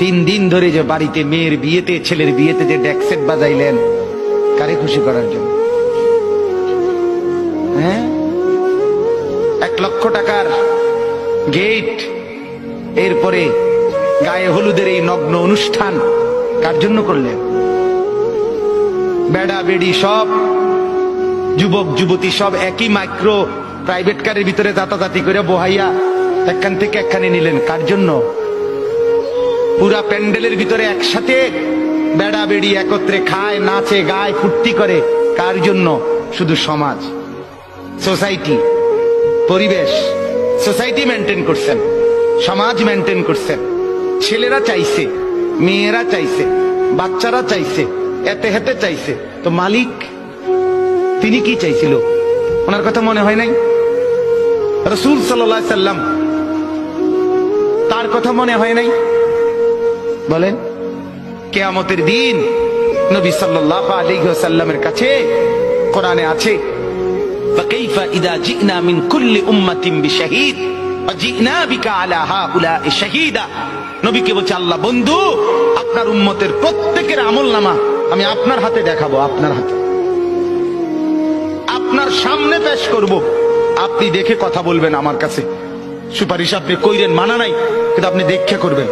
3 দিন ধরে যে বাড়িতে মেয়ের বিয়েতে ছেলের বিয়েতে যে ডেকসেট বাজাইলেন কারে খুশি করার জন্য? হ্যাঁ, 1 লক্ষ টাকার গেট, এরপরে গায়ে হলুদের এই নগ্ন অনুষ্ঠান কার জন্য করলেন? বেড়া বেড়ি সব যুবক যুবতী সব একই মাইক্রো প্রাইভেট কারের ভিতরে দাতাদাতি করে বহাইয়া একখান থেকে একখানে নিলেন কার জন্য? পুরা প্যান্ডেলের ভিতরে একসাথে বেড়া বেড়ি একত্রে খায়, নাচে, গায়, ফুর্তি করে কার জন্য? শুধু সমাজ, সোসাইটি, পরিবেশ, সোসাইটি মেনটেন করছেন, সমাজ মেনটেন করছেন। ছেলেরা চাইছে, মেয়েরা চাইছে, বাচ্চারা চাইছে, এতে হেতে চাইছে, তো মালিক তিনি কি চাইছিল? ওনার কথা মনে হয় নাই? রাসূল সাল্লাল্লাহু আলাইহি সাল্লাম তার কথা মনে হয় নাই? বলেন, কিয়ামতের দিন নবী সাল্লাল্লাহু আলাইহি ওয়াসাল্লামের কাছে কোরআনে আছে, ফাকাইফা ইযা জিনা মিন কুল্লি উম্মাতিন বিশাহীদ ওয়া জিনা বিকা আলা হাউলা'i শাহীদা। নবীকে বলছে আল্লাহ, বন্ধু আপনার উম্মতের প্রত্যেকের আমলনামা আমি আপনার হাতে দেখাবো, আপনার হাতে, আপনার সামনে পেশ করব, আপনি দেখে কথা বলবেন আমার কাছে। সুপারিশ আপনি কইরেন, মানা নাই, কিন্তু আপনি দেখে করবেন।